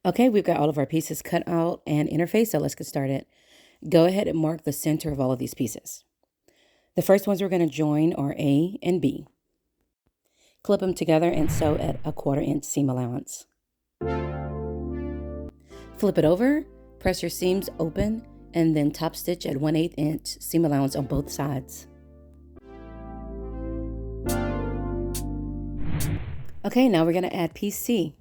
Okay, we've got all of our pieces cut out and interfaced, so let's get started. Go ahead and mark the center of all of these pieces. The first ones we're going to join are A and B. Clip them together and sew at a 1/4 inch seam allowance. Flip it over, press your seams open, and then top stitch at 1/8 inch seam allowance on both sides. Okay, now we're going to add piece C.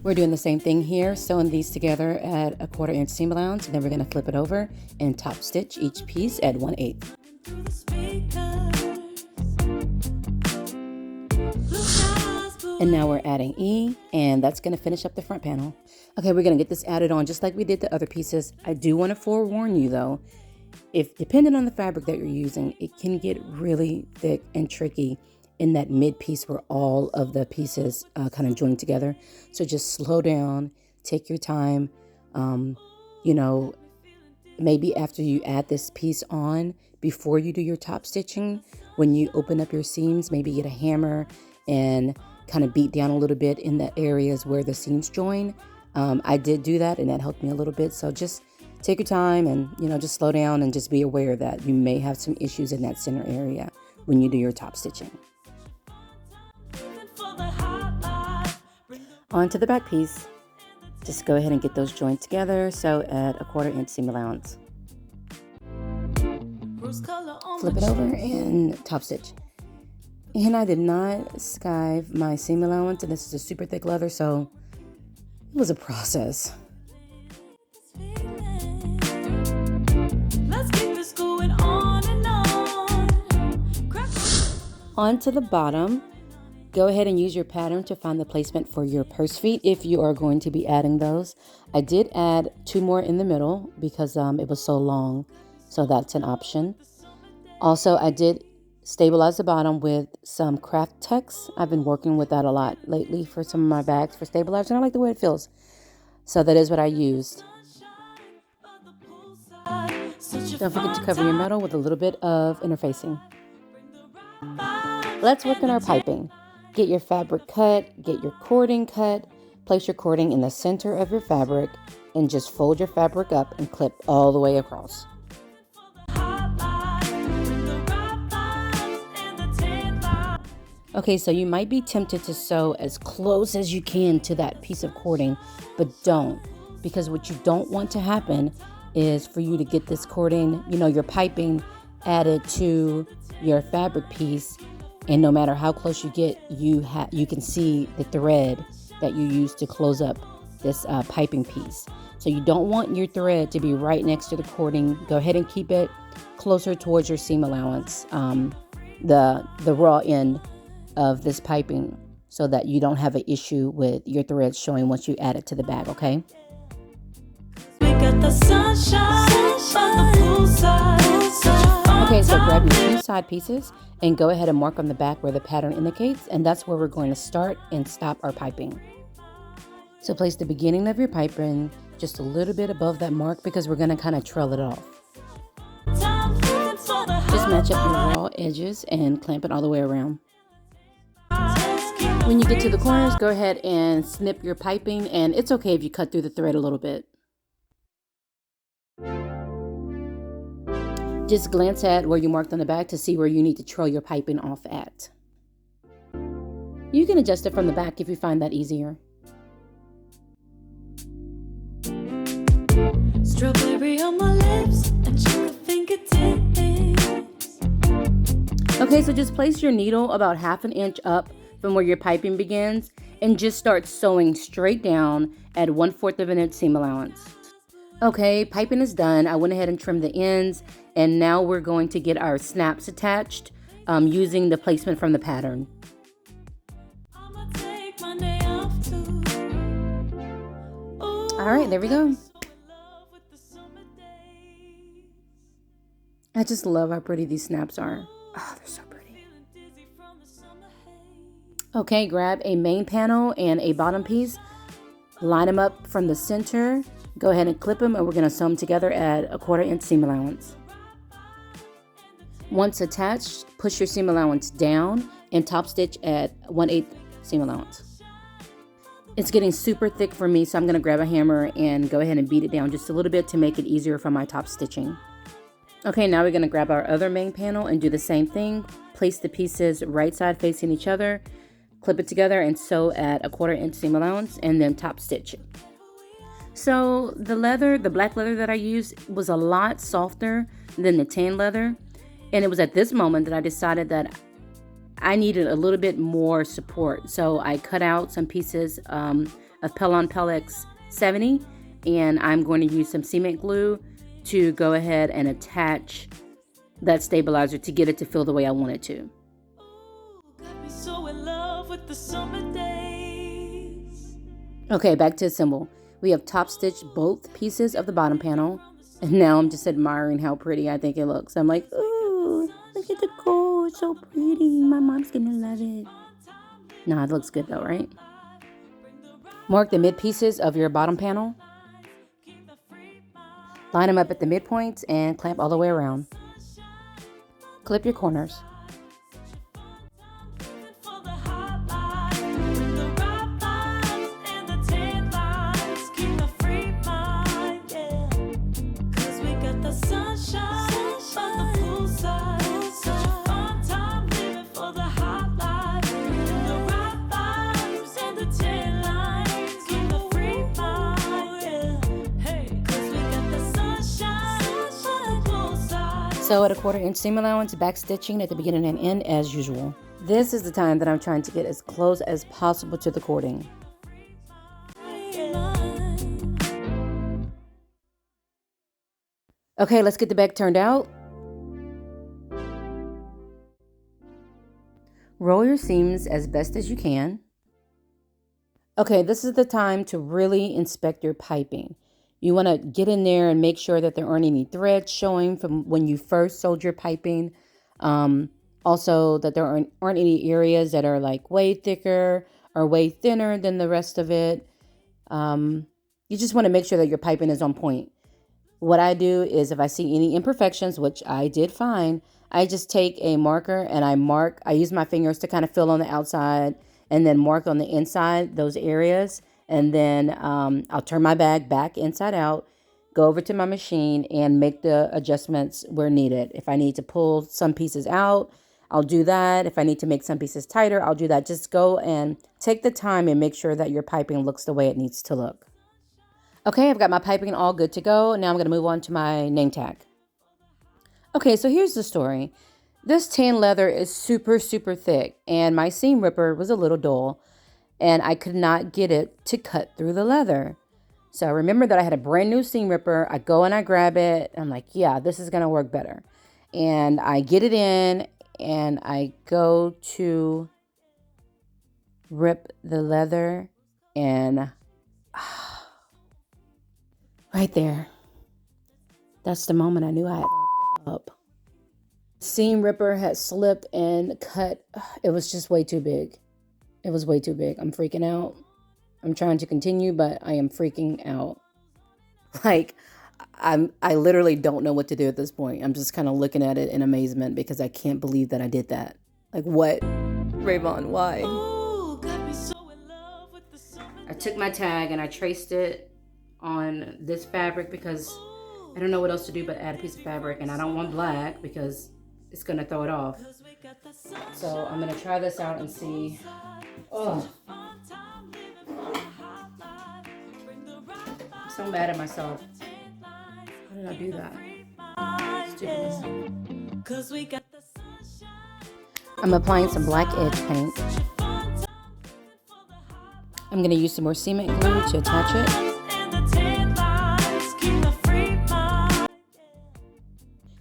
We're doing the same thing here, sewing these together at a 1/4 inch seam allowance, and then we're going to flip it over and top stitch each piece at 1/8. And now we're adding E, and that's going to finish up the front panel. Okay, we're going to get this added on just like we did the other pieces. I do want to forewarn you though, if depending on the fabric that you're using, it can get really thick and tricky in that mid piece where all of the pieces kind of join together. So just slow down, take your time. Maybe after you add this piece on, before you do your top stitching, when you open up your seams, maybe get a hammer and kind of beat down a little bit in the areas where the seams join. I did do that and that helped me a little bit. So just take your time and, just slow down and just be aware that you may have some issues in that center area when you do your top stitching. On to the back piece. Just go ahead and get those joined together, sew at a 1/4 inch seam allowance. Flip it over and top stitch. And I did not skive my seam allowance, and this is a super thick leather, so it was a process. On to the bottom. Go ahead and use your pattern to find the placement for your purse feet if you are going to be adding those. I did add 2 more in the middle because it was so long, so that's an option. Also, I did stabilize the bottom with some craft tex. I've been working with that a lot lately for some of my bags for stabilizing. I like the way it feels. So that is what I used. Don't forget to cover your metal with a little bit of interfacing. Let's work on our piping. Get your fabric cut, get your cording cut, place your cording in the center of your fabric, and just fold your fabric up and clip all the way across. Okay, so you might be tempted to sew as close as you can to that piece of cording, but don't, because what you don't want to happen is for you to get this cording, your piping added to your fabric piece, and no matter how close you get, you can see the thread that you use to close up this piping piece. So you don't want your thread to be right next to the cording. Go ahead and keep it closer towards your seam allowance, the raw end of this piping, so that you don't have an issue with your thread showing once you add it to the bag, okay? We got the sunshine on the poolside. Okay, so grab your 2 side pieces and go ahead and mark on the back where the pattern indicates, and that's where we're going to start and stop our piping. So place the beginning of your piping just a little bit above that mark because we're going to kind of trail it off. Just match up your raw edges and clamp it all the way around. When you get to the corners, go ahead and snip your piping, and it's okay if you cut through the thread a little bit. Just glance at where you marked on the back to see where you need to trail your piping off at. You can adjust it from the back if you find that easier. Strawberry on my lips and sugar fingertips. Okay, so just place your needle about 1/2 inch up from where your piping begins and just start sewing straight down at 1/4 inch seam allowance. Okay, piping is done. I went ahead and trimmed the ends, and now we're going to get our snaps attached using the placement from the pattern. All right, there we go. I just love how pretty these snaps are. Oh, they're so pretty. Okay, grab a main panel and a bottom piece. Line them up from the center. Go ahead and clip them, and we're going to sew them together at a 1/4 inch seam allowance. Once attached, push your seam allowance down and top stitch at 1/8 seam allowance. It's getting super thick for me, so I'm going to grab a hammer and go ahead and beat it down just a little bit to make it easier for my top stitching. Okay, now we're going to grab our other main panel and do the same thing. Place the pieces right side facing each other, clip it together, and sew at a 1/4 inch seam allowance, and then top stitch it. So the leather, the black leather that I used was a lot softer than the tan leather, and it was at this moment that I decided that I needed a little bit more support. So I cut out some pieces of Pellon Peltex 70, and I'm going to use some cement glue to go ahead and attach that stabilizer to get it to feel the way I want it to. Okay, back to assemble. We have top stitched both pieces of the bottom panel, and now I'm just admiring how pretty I think it looks. I'm like, ooh, look at the gold, it's so pretty. My mom's gonna love it. Nah, it looks good though, right? Mark the mid pieces of your bottom panel. Line them up at the midpoints and clamp all the way around. Clip your corners. Sew at a 1/4 inch seam allowance, back stitching at the beginning and end as usual. This is the time that I'm trying to get as close as possible to the cording. Okay, let's get the back turned out. Roll your seams as best as you can. Okay, this is the time to really inspect your piping. You want to get in there and make sure that there aren't any threads showing from when you first sewed your piping. Also, that there aren't any areas that are like way thicker or way thinner than the rest of it. You just want to make sure that your piping is on point. What I do is if I see any imperfections, which I did find, I just take a marker and I use my fingers to kind of fill on the outside and then mark on the inside those areas. And then I'll turn my bag back inside out, go over to my machine and make the adjustments where needed. If I need to pull some pieces out, I'll do that. If I need to make some pieces tighter, I'll do that. Just go and take the time and make sure that your piping looks the way it needs to look. Okay, I've got my piping all good to go. Now I'm going to move on to my name tag. Okay, so here's the story. This tan leather is super, super thick, and my seam ripper was a little dull, and I could not get it to cut through the leather. So I remember that I had a brand new seam ripper. I go and I grab it. I'm like, yeah, this is going to work better. And I get it in, and I go to rip the leather, and right there, that's the moment I knew I had up. Seam ripper had slipped and cut. It was just way too big. It was way too big. I'm freaking out. I'm trying to continue, but I am freaking out. Like, I literally don't know what to do at this point. I'm just kind of looking at it in amazement because I can't believe that I did that. Like, what? Rayvon, why? I took my tag and I traced it on this fabric because I don't know what else to do but add a piece of fabric, and I don't want black because it's gonna throw it off. So I'm gonna try this out and see. Oh, I'm so mad at myself. How did I do that? Stupid. I'm applying some black edge paint. I'm going to use some more cement glue to attach it.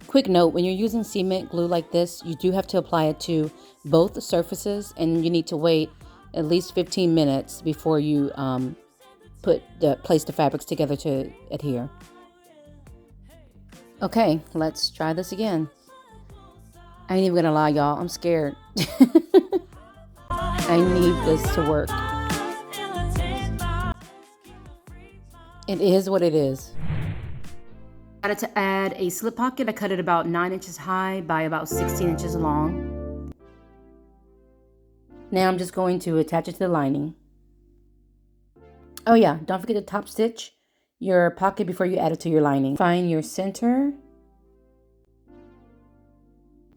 Quick note, when you're using cement glue like this, you do have to apply it to both surfaces, and you need to wait at least 15 minutes before you place the fabrics together to adhere. Okay, let's try this again. I ain't even gonna lie, y'all, I'm scared. I need this to work. It is what it is. I decided to add a slip pocket. I cut it about 9 inches high by about 16 inches long. Now I'm just going to attach it to the lining. Oh yeah, don't forget to top stitch your pocket before you add it to your lining. Find your center.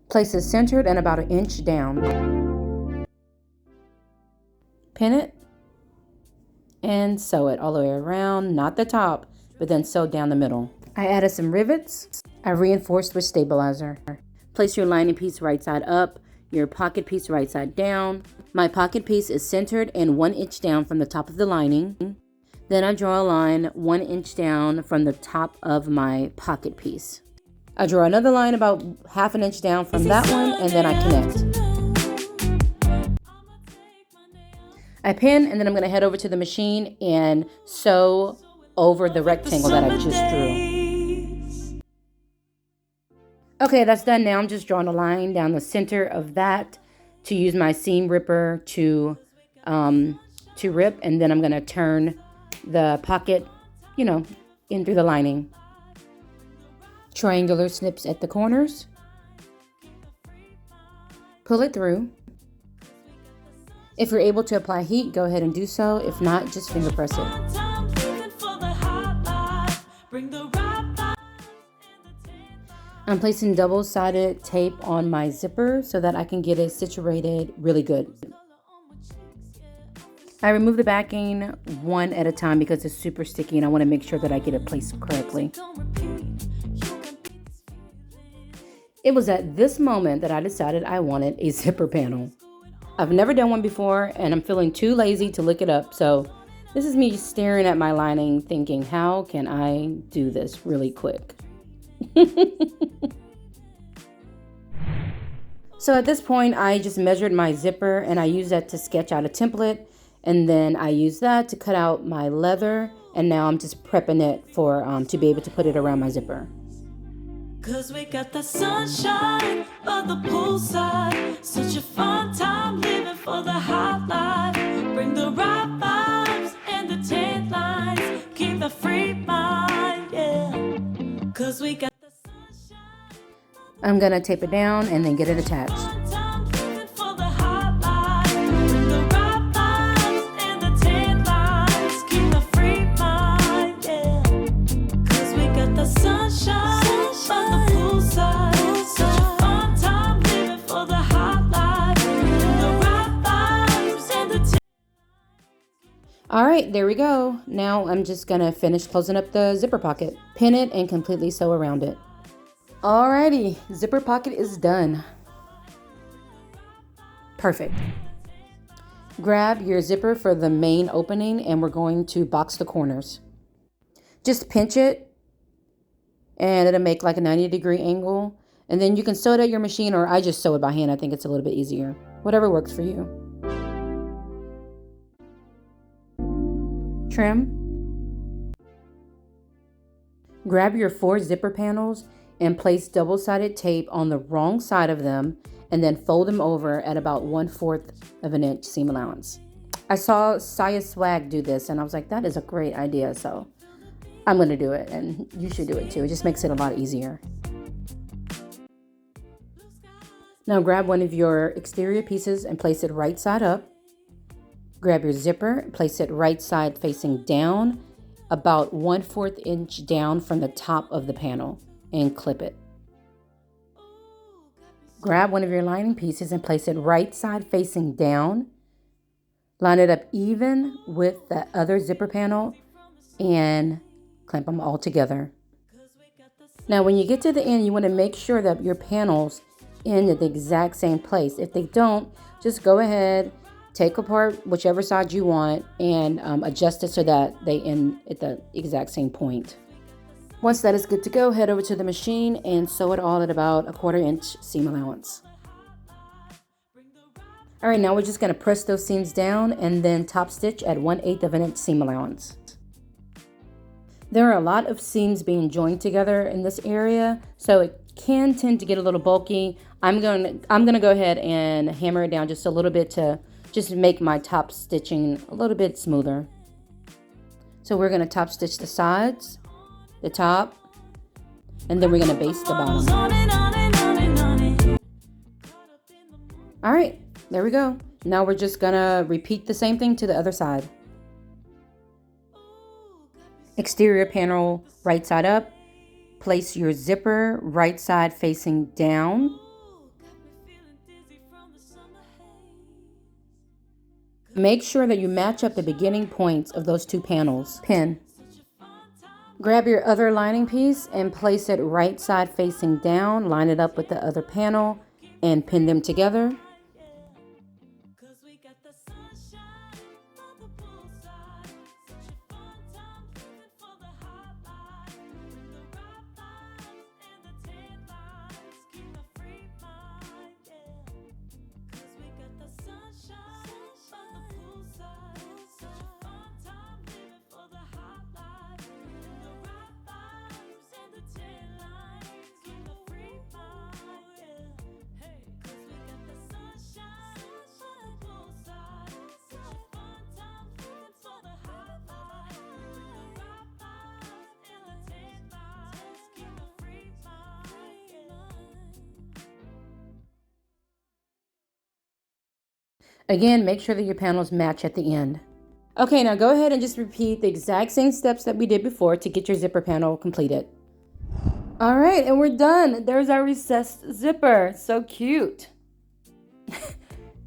Place it centered and about 1 inch down. Pin it and sew it all the way around, not the top, but then sew down the middle. I added some rivets. I reinforced with stabilizer. Place your lining piece right side up, your pocket piece right side down. My pocket piece is centered and 1 inch down from the top of the lining. Then I draw a line 1 inch down from the top of my pocket piece. I draw another line about 1/2 inch down from that one, and then I connect. I pin, and then I'm going to head over to the machine and sew over the rectangle that I just drew. Okay, that's done. Now I'm just drawing a line down the center of that to use my seam ripper to rip, and then I'm going to turn the pocket, in through the lining. Triangular snips at the corners. Pull it through. If you're able to apply heat, go ahead and do so. If not, just finger press it. I'm placing double-sided tape on my zipper so that I can get it situated really good. I remove the backing one at a time because it's super sticky and I want to make sure that I get it placed correctly. It was at this moment that I decided I wanted a zipper panel. I've never done one before and I'm feeling too lazy to look it up, so this is me staring at my lining thinking, how can I do this really quick? So at this point, I just measured my zipper and I used that to sketch out a template, and then I used that to cut out my leather, and now I'm just prepping it for to be able to put it around my zipper. Cause we got the sunshine by the poolside, such a fun time living for the hot life. Bring the right vibes and the tan lines, keep the free mind, yeah. Cause we got the sunshine. I'm gonna tape it down and then get it attached. All right, there we go. Now I'm just gonna finish closing up the zipper pocket. Pin it and completely sew around it. Alrighty, zipper pocket is done. Perfect. Grab your zipper for the main opening and we're going to box the corners. Just pinch it and it'll make like a 90-degree angle. And then you can sew it at your machine, or I just sew it by hand. I think it's a little bit easier. Whatever works for you. Trim. Grab your 4 zipper panels and place double-sided tape on the wrong side of them and then fold them over at about 1/4 of an inch seam allowance. I saw Saya Swag do this and I was like, that is a great idea. So I'm going to do it, and you should do it too. It just makes it a lot easier. Now grab one of your exterior pieces and place it right side up. Grab your zipper, place it right side facing down, about 1/4 inch down from the top of the panel, and clip it. Grab one of your lining pieces and place it right side facing down. Line it up even with the other zipper panel and clamp them all together. Now when you get to the end, you want to make sure that your panels end at the exact same place. If they don't, just go ahead, take apart whichever side you want and adjust it so that they end at the exact same point. Once that is good to go, head over to the machine and sew it all at about 1/4 inch seam allowance. All right, now we're just gonna press those seams down and then top stitch at 1/8 of an inch seam allowance. There are a lot of seams being joined together in this area, so it can tend to get a little bulky. I'm gonna go ahead and hammer it down just a little bit to just make my top stitching a little bit smoother. So we're gonna top stitch the sides, the top, and then we're gonna baste the bottom. All right, there we go. Now we're just gonna repeat the same thing to the other side. Exterior panel right side up. Place your zipper right side facing down. Make sure that you match up the beginning points of those two panels. Pin. Grab your other lining piece and place it right side facing down. Line it up with the other panel and pin them together. Again, make sure that your panels match at the end. Okay, now go ahead and just repeat the exact same steps that we did before to get your zipper panel completed. All right, and we're done. There's our recessed zipper. So cute.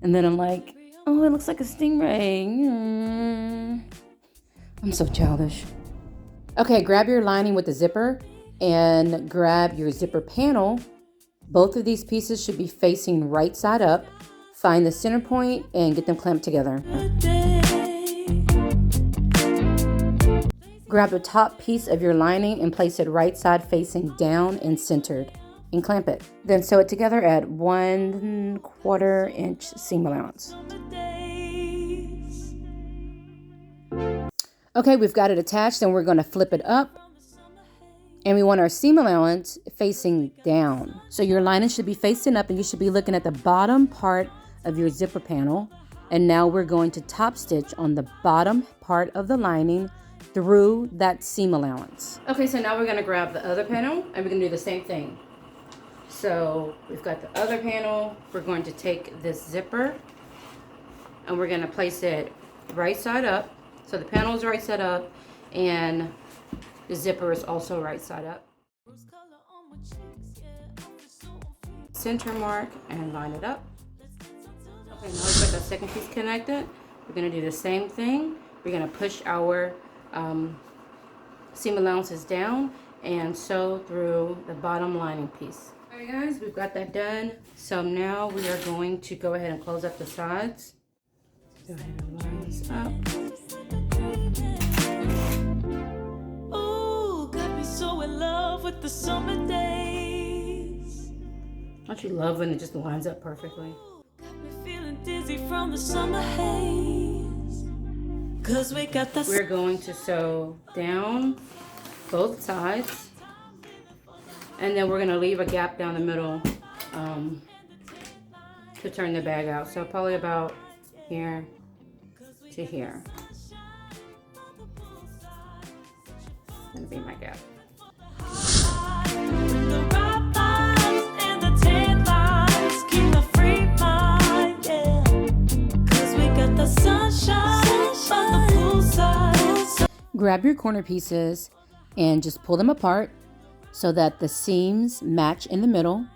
And then I'm like, oh, it looks like a stingray. I'm so childish. Okay, grab your lining with the zipper and grab your zipper panel. Both of these pieces should be facing right side up. Find the center point and get them clamped together. Grab the top piece of your lining and place it right side facing down and centered and clamp it. Then sew it together at 1/4 inch seam allowance. Okay, we've got it attached and we're going to flip it up. And we want our seam allowance facing down. So your lining should be facing up and you should be looking at the bottom part of your zipper panel. And now we're going to top stitch on the bottom part of the lining through that seam allowance. Okay, so now we're going to grab the other panel and we're going to do the same thing. So we've got the other panel. We're going to take this zipper and we're going to place it right side up. So the panel is right side up and the zipper is also right side up. Center mark and line it up. Okay, now we've got the second piece connected. We're going to do the same thing. We're going to push our seam allowances down and sew through the bottom lining piece. Alright guys, we've got that done. So now we are going to go ahead and close up the sides. Go ahead and line this up. Ooh, got me so in love with the summer days. Don't you love when it just lines up perfectly? Dizzy from the summer haze. 'Cause we got the... We're going to sew down both sides and then we're going to leave a gap down the middle to turn the bag out. So probably about here to here. That's going to be my gap. Grab your corner pieces and just pull them apart so that the seams match in the middle.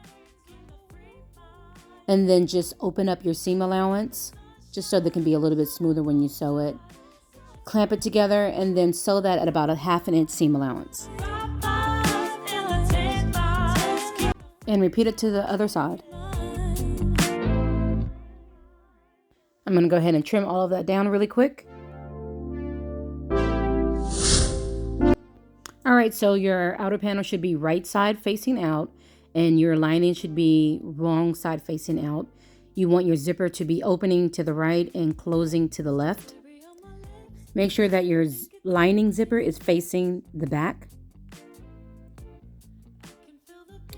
And then just open up your seam allowance just so they can be a little bit smoother when you sew it. Clamp it together and then sew that at about a 1/2 inch seam allowance. And repeat it to the other side. I'm going to go ahead and trim all of that down really quick. Alright, so your outer panel should be right side facing out and your lining should be wrong side facing out. You want your zipper to be opening to the right and closing to the left. Make sure that your lining zipper is facing the back.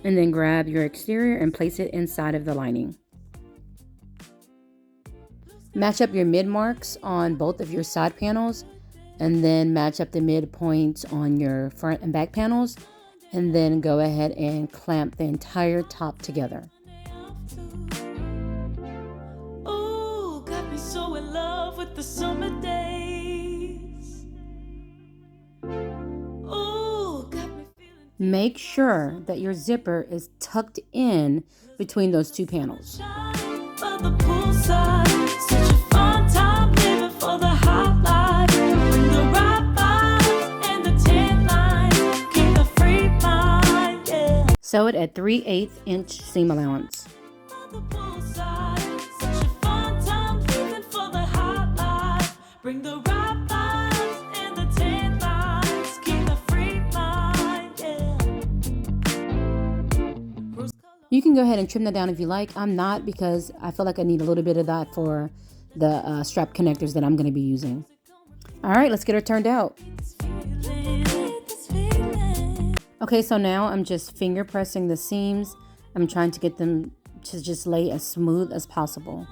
And then grab your exterior and place it inside of the lining. Match up your mid marks on both of your side panels and then match up the midpoints on your front and back panels and then go ahead and clamp the entire top together. Ooh, got me so in love with the summer days. Make sure that your zipper is tucked in between those two panels. Sew it at 3/8 inch seam allowance. You can go ahead and trim that down if you like. I'm not, because I feel like I need a little bit of that for the strap connectors that I'm going to be using. All right, let's get her turned out. Okay, so now I'm just finger pressing the seams. I'm trying to get them to just lay as smooth as possible.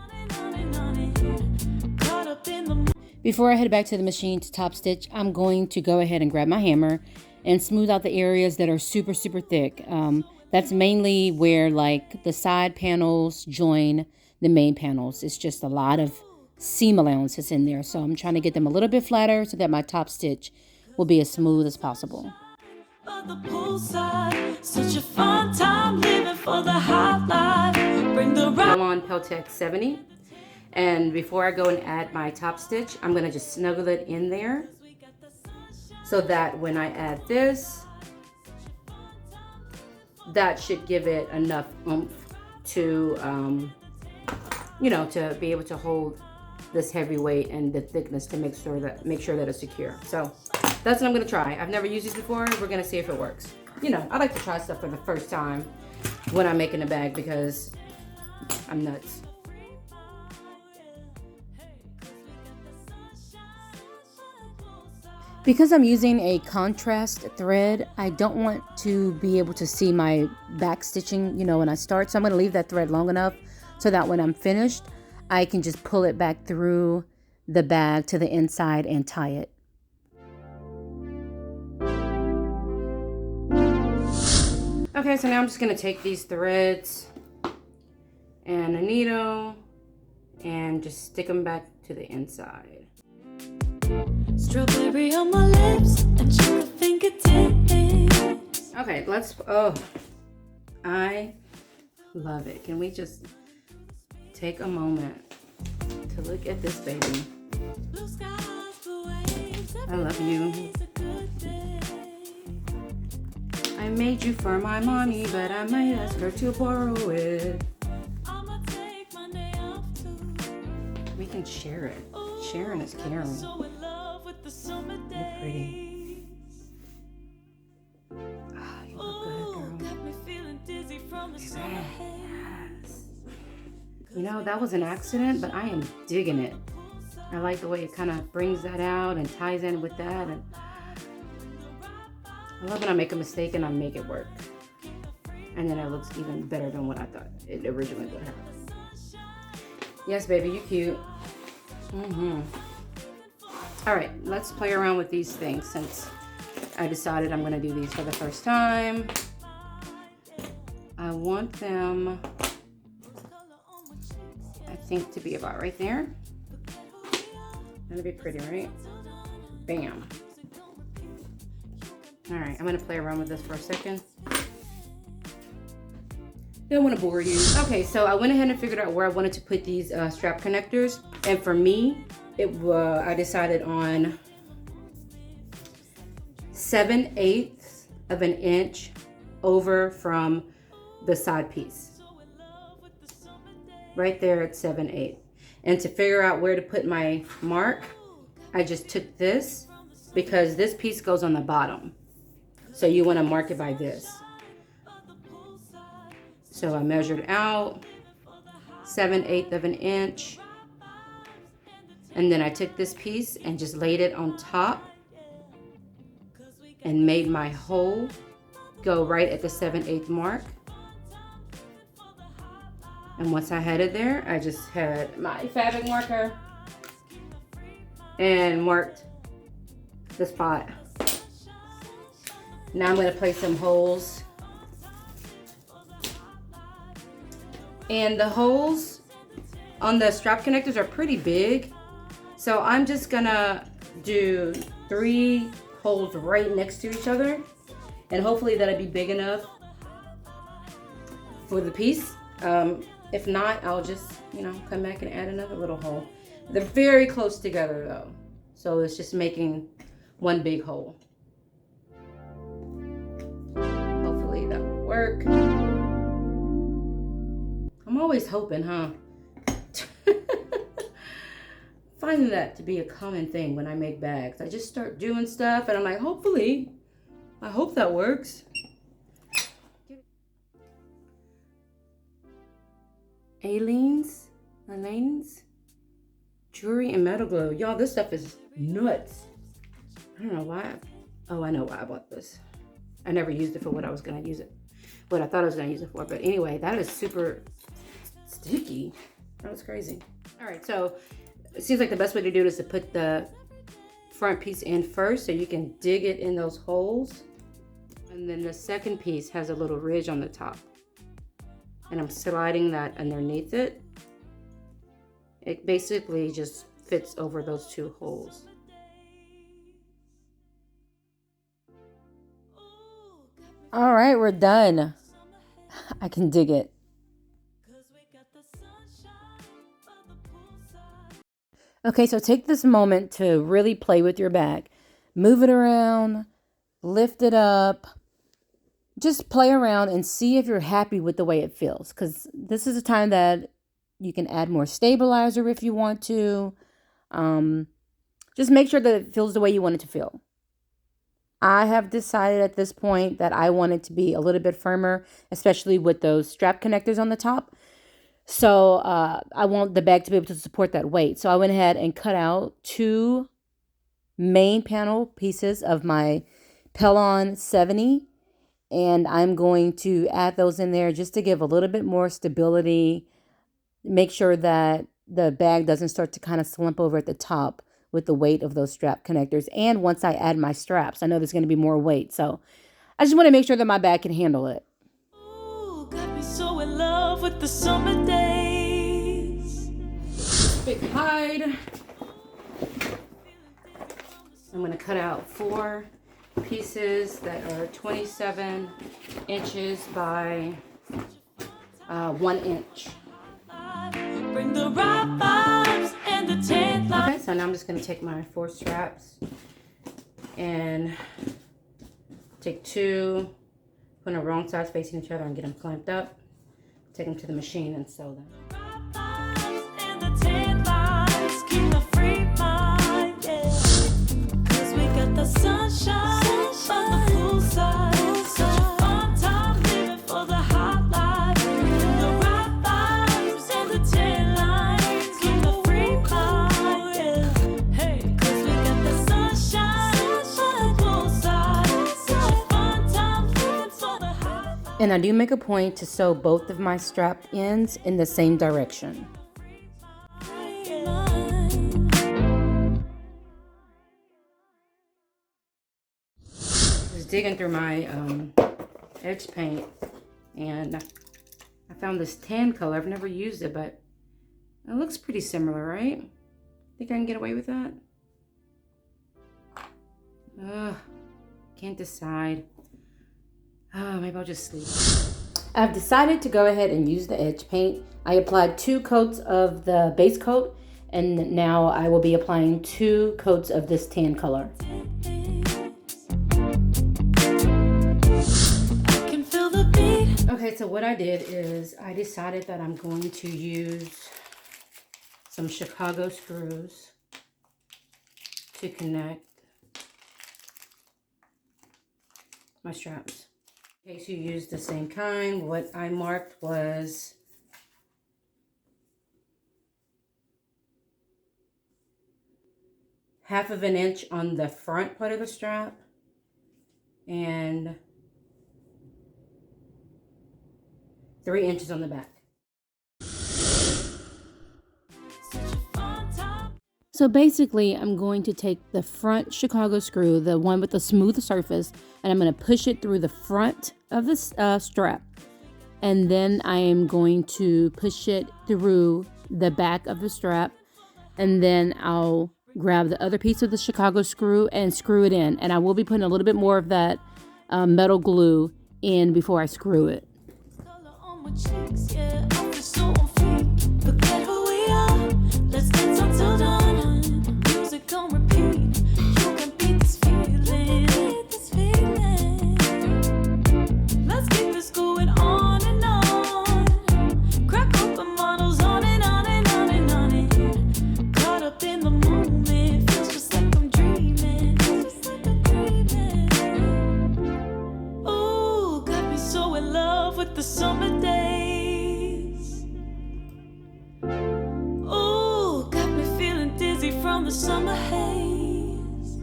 Before I head back to the machine to top stitch, I'm going to go ahead and grab my hammer and smooth out the areas that are super, super thick. That's mainly where like the side panels join the main panels. It's just a lot of seam allowances in there. So I'm trying to get them a little bit flatter so that my top stitch will be as smooth as possible. I'm on Peltex 70. And before I go and add my top stitch, I'm going to just snuggle it in there so that when I add this, that should give it enough oomph to, you know, to be able to hold this heavy weight and the thickness to make sure that it's secure. So that's what I'm going to try. I've never used these before. We're going to see if it works. You know, I like to try stuff for the first time when I'm making a bag because I'm nuts. Because I'm using a contrast thread, I don't want to be able to see my back stitching, you know, when I start. So I'm going to leave that thread long enough so that when I'm finished, I can just pull it back through the bag to the inside and tie it. Okay, so now I'm just going to take these threads and a needle and just stick them back to the inside. Strawberry on my lips and sugar fingertips. Okay, oh, I love it. Can we just take a moment to look at this baby? I love you. I made you for my mommy, but I might ask her to borrow it. We can share it. Sharing is caring. You're pretty. Oh, you look good, girl. Yes. You know, that was an accident, but I am digging it. I like the way it kind of brings that out and ties in with that. And I love when I make a mistake and I make it work. And then it looks even better than what I thought it originally would have. Yes, baby, you cute. All right, let's play around with these things since I decided I'm going to do these for the first time. I want them, I think, to be about right there. That'll be pretty, right? Bam. All right, I'm going to play around with this for a second. Don't want to bore you. Okay, so I went ahead and figured out where I wanted to put these strap connectors. And for me, I decided on 7/8 of an inch over from the side piece. Right there at 7/8. And to figure out where to put my mark, I just took this because this piece goes on the bottom. So you want to mark it by this. So I measured out 7/8 of an inch. And then I took this piece and just laid it on top and made my hole go right at the 7/8 mark. And once I had it there, I just had my fabric marker and marked the spot. Now I'm going to place some holes. And the holes on the strap connectors are pretty big. So I'm just gonna do 3 holes right next to each other And hopefully that'll be big enough for the piece. If not, I'll just, you know, come back and add another little hole. They're very close together though. So it's just making one big hole. Hopefully that will work. I'm always hoping, huh? Finding that to be a common thing when I make bags. I just start doing stuff and I'm like, hopefully, I hope that works. Aleen's, jewelry and metal glue. Y'all, this stuff is nuts. I don't know why. Oh, I know why I bought this. I never used it for what I was gonna use it. What I thought I was gonna use it for. But anyway, that is super sticky. That was crazy. All right, so it seems like the best way to do it is to put the front piece in first so you can dig it in those holes. And then the second piece has a little ridge on the top. And I'm sliding that underneath it. It basically just fits over those two holes. All right, we're done. I can dig it. Okay, so take this moment to really play with your bag. Move it around, lift it up. Just play around and see if you're happy with the way it feels. Because this is a time that you can add more stabilizer if you want to. Just make sure that it feels the way you want it to feel. I have decided at this point that I want it to be a little bit firmer, especially with those strap connectors on the top. So I want the bag to be able to support that weight. So I went ahead and cut out 2 main panel pieces of my Pellon 70. And I'm going to add those in there just to give a little bit more stability. Make sure that the bag doesn't start to kind of slump over at the top with the weight of those strap connectors. And once I add my straps, I know there's going to be more weight. So I just want to make sure that my bag can handle it. Ooh, got me so in love with the summer days. Big hide. I'm going to cut out 4 pieces that are 27 inches by 1 inch. Bring the right vibes and the tan Okay, so now I'm just going to take my 4 straps and take 2, put them wrong sides facing each other and get them clamped up. Take them to the machine and sew them. The sunshine on the pool side, such a fun time living for the hot life. The right vibes and the tan lines, keep the free mind, yeah. Hey, 'cause we got the sunshine on the pool side, such a fun time living for the hot life. And I do make a point to sew both of my strap ends in the same direction. Digging through my edge paint and I found this tan color. I've never used it, but it looks pretty similar, right? Think I can get away with that? Can't decide. Maybe I'll just sleep. I've decided to go ahead and use the edge paint. I applied 2 coats of the base coat and now I will be applying 2 coats of this tan color. Okay, so what I did is I decided that I'm going to use some Chicago screws to connect my straps. In case you use the same kind, what I marked was ½ of an inch on the front part of the strap and 3 inches on the back. So basically, I'm going to take the front Chicago screw, the one with the smooth surface, and I'm going to push it through the front of the strap. And then I am going to push it through the back of the strap. And then I'll grab the other piece of the Chicago screw and screw it in. And I will be putting a little bit more of that metal glue in before I screw it. Color on my cheeks, yeah, I feel so on fleek. Forget who we are, let's dance until dawn. Music on repeat, you can beat this feeling. Let's keep this going on and on. Crack open models on and on and on and on and caught up in the moment, feels just like I'm dreaming. Just like I'm dreaming. Ooh, got me so in love with the summer days. Ooh, got me feeling dizzy from the summer haze.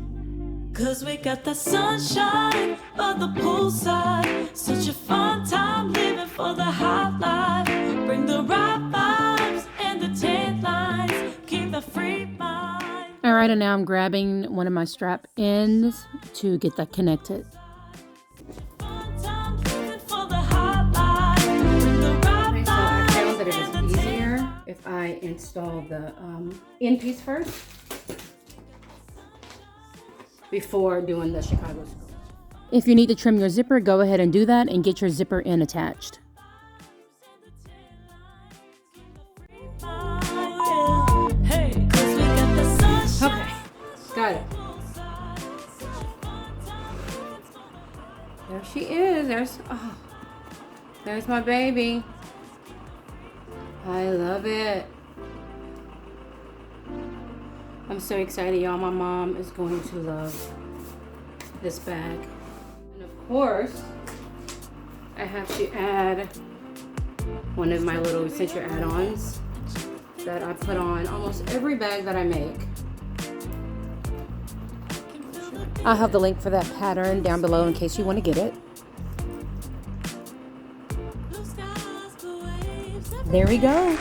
Cause we got that sunshine by the poolside. Such a fun time living for the hot life. Bring the right vibes and the tan lines. Keep the free mind. All right, and now I'm grabbing one of my strap ends to get that connected. Fun time living for the hot life. Bring the right Okay, so I vibes found that it and is the easier if I install the end piece first before doing the Chicago screw. If you need to trim your zipper, go ahead and do that and get your zipper end attached. Hey, 'cause we got the sunshine. Okay, got it. There she is. There's my baby. I love it. I'm so excited, y'all. My mom is going to love this bag. And of course, I have to add one of my little essential add-ons that I put on almost every bag that I make. I'll have the link for that pattern down below in case you want to get it. There we go.